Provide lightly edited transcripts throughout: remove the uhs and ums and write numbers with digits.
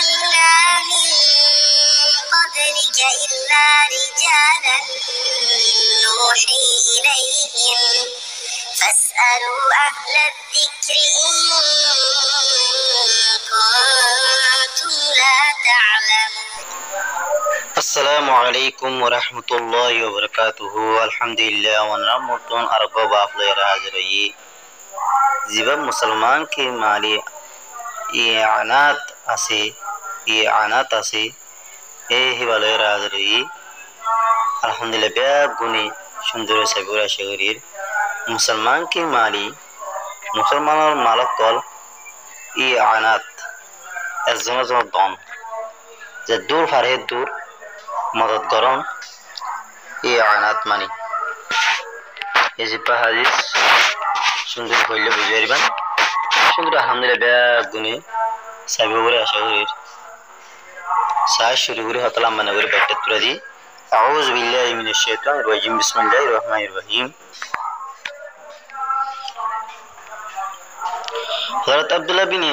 أرسلنا من قبلك إلا رجالا نوحي إليهم فاسألوا أهل الذكر إن كنتم لا تعلمون. السلام عليكم ورحمة الله وبركاته. الحمد لله ونرمتون أرباب أفضل حاضري زبا مسلمان के माली ये आनात आसे ए हिवाले राजरी अल्हम्दुलिल्लाह बे गुनी सुंदर सबुरा शगरीर मुसलमान की माली मुसलमान और मालक कल ये आनात अज़मज़म दम जे दूर फारे दूर मदद करन ये आनात मानी ये जिपा हदीस सुंदर কইলে বুঝাইবান সুন্দর আলহামদুলিল্লাহ গুনি সাবিবরে আশাউরির সায় শুরু করে হতলাম মানে করে বাইতে তুরাজি আউযু বিল্লাহি মিনাশ শাইতানির রাজিম বিসমিল্লাহির রহমানির রহিম। हज़रत अब्दुल्लाह बिन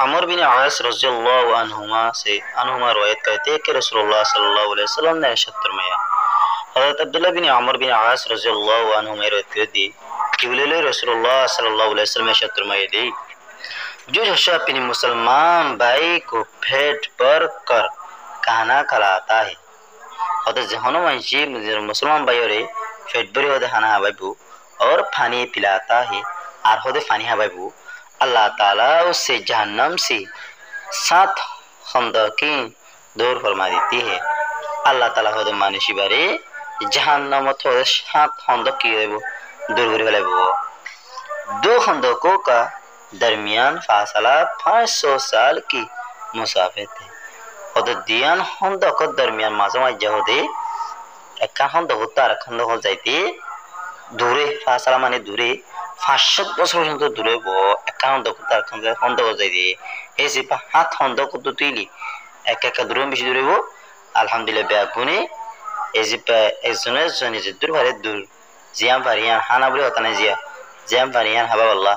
अमर बिन आस रज़ियल्लाहु अन्हुमा रवायत करते हैं कि रसूलुल्लाह सल्लल्लाहु अलैहि वसल्लम ने इरशाद फरमाया। हज़रत अब्दुल्लाह बिन अमर बिन आस रज़ियल्लाहु अन्हुमा रवायत करते हैं कि रसूलुल्लाह सल्लल्लाहु अलैहि वसल्लम ने इरशाद फरमाया थे जो शख्स अपने मुसलमान भाई को पेट भर कर खाना खिलाता है और जहनो मंशी मुसलमान भाइयों रे पेट भरे होते खाना हवाबू और पानी पिलाता है और होते पानी हवाबू अल्लाह ताला उससे जहन्नम से 7 खंदकें दूर फरमा देती है। अल्लाह ताला होते मानुषी बारे जहन्नम थोड़े 7 खंदक की दूर करे वो 2 खंदकों का दरमियान फासला 500 साल की मुसाफिर थे और दियान खंदक दरमियान मासमा जहोदे एक खंदक तार खंदक हो जाती दूरे फासला माने दूरे 500 বছর পর্যন্ত দূরে গো একাউন্ট তার খন্দ হয়ে যায় এই যে হাত খন্দ কত তুইলি এক দূরে বেশি দূরে গো আলহামদুলিল্লাহ বেগুনে এই যে একজনের জন্য যে দূর ভারে দূর জিয়াম ভারিয়ান হানা বলে হতা না জিয়াম ভারিয়ান হাবা আল্লাহ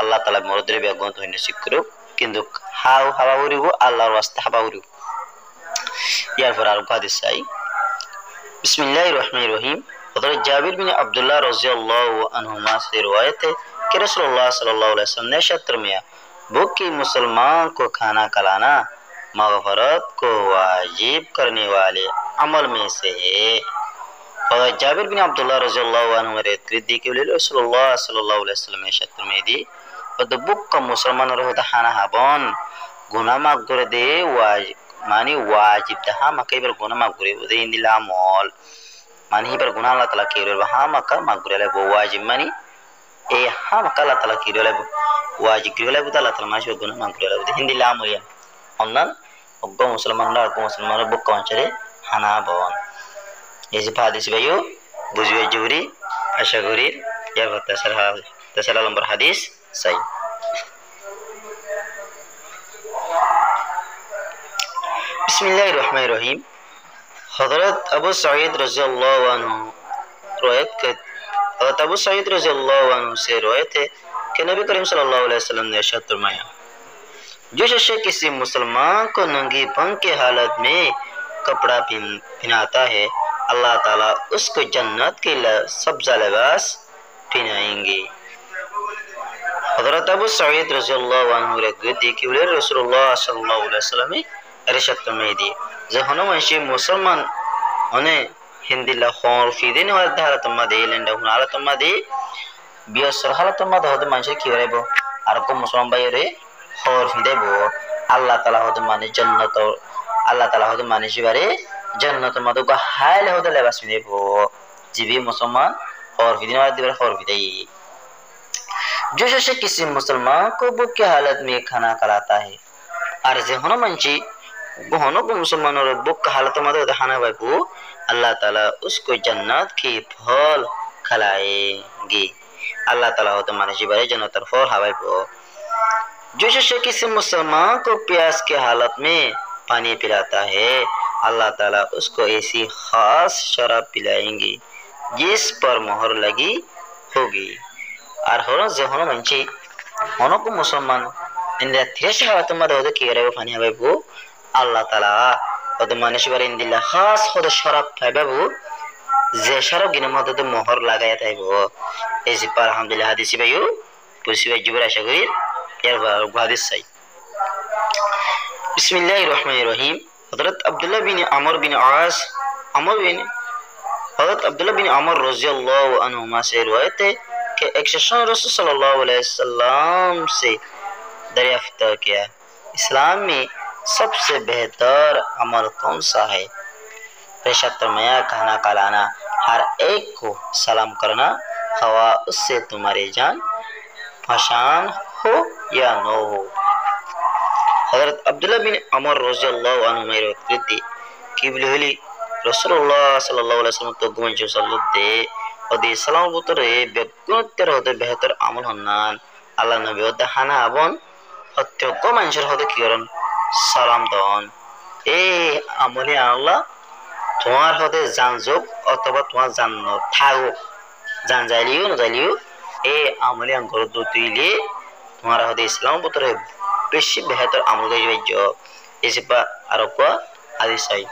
আল্লাহ তাআলা মরদরে বেগুন তো হইনে শিকরো কিন্তু হাওয়া উড়িগো আল্লাহর ওয়াস্তে হাওয়া উড়িগো ইয়ার পর আর হাদিস চাই বিসমিল্লাহির রহমানির রহিম। हज़रत जाबिर बिन अब्दुल्लाह रज़ियल्लाहु अन्हुमा से रिवायत है कि रसूलुल्लाह सल्लल्लाहु अलैहि वसल्लम ने इरशाद फरमाया भूखे मुसलमान को खाना खिलाना मग़फ़रत को वाजिब करने वाले अमल में से है। हज़रत जाबिर बिन अब्दुल्लाह रज़ियल्लाहु अन्हु रिवायत कि रसूलुल्लाह सल्लल्लाहु अलैहि वसल्लम ने इरशाद फरमाया दी और भूख मुसलमान रहोता खाना हाबन गुनाह माफ कर दे वाजिब मानी वाजिब दहा मकई पर गुनाह माफ करे दे इंदिला मोल मानी पर गुनाह अल्लाह ताला की रे हा मक्का मागुरे वो वाजिब मानी ए हा मक्का अल्लाह ताला की रे वाजिब की रे अल्लाह ताला माशी गुनाह मागुरे रे हिंदी लाम होया अन्नन ओग्गो मुसलमान बुक कंचरे हाना बन ये जे हादिस भाइयों बुझिए जुरी आशा करी या तसला नंबर हादिस सही। बिस्मिल्लाहिर रहमानिर रहीम। हज़रत अबू सईद रज़ियल्लाहु अन्हु से रिवायत है कि नबी करीम सल्लल्लाहु अलैहि वसल्लम ने इरशाद फरमाया जो शख्स किसी मुसलमान को नंगी पन के हालत में कपड़ा पहनाता है अल्लाह ताला उसको जन्नत के सब्ज़ा लिबास पहनाएंगे। हज़रत अबू सईद रज़ियल्लाहु अन्हु रिवायत है कि रसूलुल्लाह सल्लल्लाहु अलैहि वसल्लम ने इरशाद फरमाया दी जहनो मंशी मुसलमान उन्हें हिंदिला खौर फिदिन हो हालत मदे लेंडा हुन हालत मदे बियसर हालत मदे होद मंशी की रेबो आर को मुसलमान भाई रे खौर फिदेबो अल्लाह ताला होद माने जन्नत अल्लाह ताला होद माने शिवारे जन्नत मदो का हाल होद लेबास फिदेबो जीवी मुसलमान खौर फिदिन वाला दिवर खौर फिदई जो शख्स किसी मुसलमान को भूख की हालत में खाना खिलाता है और जहनो मंशी गोहनो को मुसलमानों रे बुक हालत में तो खाना बाबू अल्लाह ताला उसको जन्नत की फल खिलाएंगे अल्लाह ताला हो तो मानसी बारे जन्नत फल हवाई बो जो शख्स किसी मुसलमान को प्यास के हालत में पानी पिलाता है अल्लाह ताला उसको ऐसी खास शराब पिलाएंगे जिस पर मोहर लगी होगी और होनो जहनो मंची होनो को मुसलमान ইন্দা থিরেশা তোমার হতে কি রে পানি হইবো আল্লাহ তাআলা হতে মানুষ করে ইন্দিল্লা খাস হতে শরাব খাইবাবু যে শরাব গিনের মধ্যে মোহর লাগাইয়া থাইবো এই যে আলহামদুলিল্লাহ হাদিসি ভাইও বুঝি ভাই জুবর আশা করি এর হাদিস চাই বিসমিল্লাহির রহমানির রহিম হযরত আব্দুল্লাহ বিন আমর বিন আস আমর বিন हज़रत अब्दुल्ला बिन अमर रज़ियल्लाहु अन्हुमा से रिवायत है कि एक शख्स ने रसूल सल्लल्लाहु अलैहि वसल्लम से दरियाफ्त किया इस्लाम में सबसे बेहतर अमल कौन सा है? पेशा फरमाया खाना खिलाना हर एक को सलाम करना खवा उससे तुम्हारी जान पहचान हो या न हो। हज़रत अब्दुल्ला बिन अमर रज़ियल्लाहु अन्हु में रिवायत की बिलहली রাসূলুল্লাহ সাল্লাল্লাহু আলাইহি ওয়াসাল্লাম তো গুণ চলতে ওদি সালাম বুতরে ব্যক্তিত্বের হতে বেহতর আমল হন্নান আল্লাহ নবী ওদা হানা আবন প্রত্যেক মানুষের হতে কি করেন সালাম দন এই আমলে আল্লাহ তোমার হতে জান যোগ অথবা তোমার জান থাকো জান যাইলিও না যাইলিও এই আমলে আঙ্গর দুইলে তোমার হতে ইসলাম বুতরে বেশি বেহতর আমল গাইজ এসবা আরবা হাদিস আই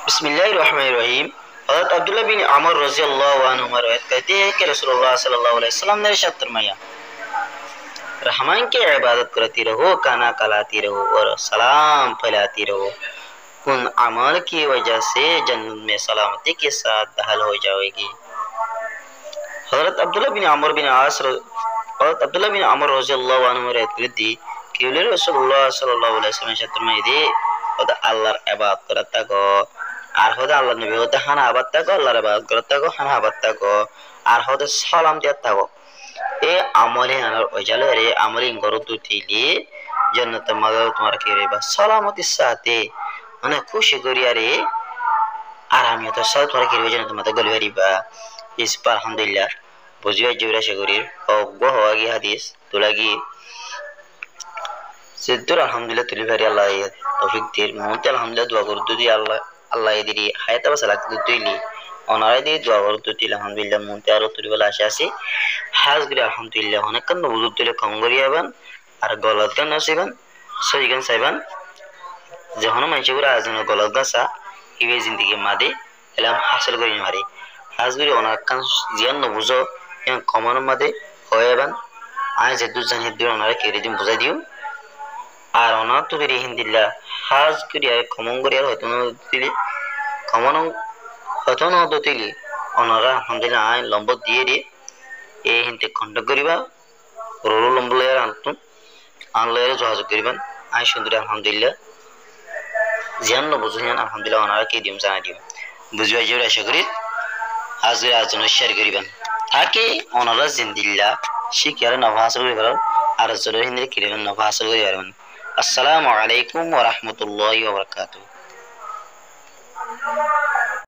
बिस्मिल्लाहिर्रहमानिर्रहीम हज़रत अब्दुल्ला बिन अमर रज़ियल्लाहु अन्हु रिवायत करते हैं कि रसूलुल्लाह सल्लल्लाहु अलैहि वसल्लम ने इरशाद फरमाया रहमान की इबादत करती रहो खाना खिलाती रहो और सलाम फैलाती रहो उन अमल की वजह से जन्नत में सलामती के साथ दाखिल हो जाओगी। हज़रत अब्दुल्ला बिन अमर रज़ियल्लाहु अन्हु रिवायत करती कि रसूलुल्लाह सल्लल्लाहु अलैहि वसल्लम इरशाद फरमाया और अल्लाहर इबादत करता को আর হতে আল্লাহ নবী হতে হানা আবাদ থাকো আল্লাহর ইবাদত করতে থাকো হানা আবাদ থাকো আর হতে সালাম দিয়ে থাকো এ আমলে আনার ওজালে রে আমলে গরু দুটিলি জান্নাতে মাগো তোমার কি রে বা সালামতির সাথে মানে খুশি করি আরে আর আমি তো সব তোমার কি রে জান্নাতে মাতে গলি হারিবা ইস পর আলহামদুলিল্লাহ বুঝিয়া জুরা শগরির ও গো হওয়াগি হাদিস তুলাগি সিদ্দুর আলহামদুলিল্লাহ তুলি ভারি আল্লাহ তৌফিক দির মতে আলহামদুলিল্লাহ দোয়া করু যদি আল্লাহ আল্লাহ এদিরি হায়াত বাসালাক দুইলি অনারে দিয়ে দোয়া করু দুইলি আলহামদুলিল্লাহ মতে আরো তুলি বলা আসে আসি হাজ গরি আলহামদুলিল্লাহ অনেক কান বুজুর তুলে কম করিয়াবান আর গলত গান নাচিবান সই গান চাইবান যখন মানুষ করে আয়োজন গলত গাছা ইবে জিন্দিগি মাদে এলাম হাসিল করি মারি হাজ গরি অনার কান জিয়ান নবুঝো এবং কমানোর মাদে হয়েবান আয় যে দুজন হিদ্দুর ওনারা কেড়ে দিন বুঝাই দিও আর ওনার তো বেরিয়ে হিন্দিল্লা হাজ করি আর ক্ষমন করি আর হয়তো দিলি ক্ষমন হয়তো ন দিলি ওনারা আলহামদুলিল্লাহ আইন লম্ব দিয়ে দিয়ে এই হিন্দি খণ্ড করিবা রোল লম্ব লেয়ার আনতুন আনলেয়ারে যোগাযোগ করিবেন আই সুন্দর আলহামদুলিল্লাহ জিয়ান বুঝুন আলহামদুলিল্লাহ ওনারা কি দিম জানাই দিম বুঝবা যে আশা করি হাজির আয়োজন শেয়ার করিবেন তাকে ওনারা জিন্দিল্লা শিখে আর নভা হাসল করি পারেন আর জোরে হিন্দি কিরবেন নভা হাসল করি পারবেন। আসসালামু আলাইকুম ওয়া রাহমাতুল্লাহি ওয়া বারাকাতুহু।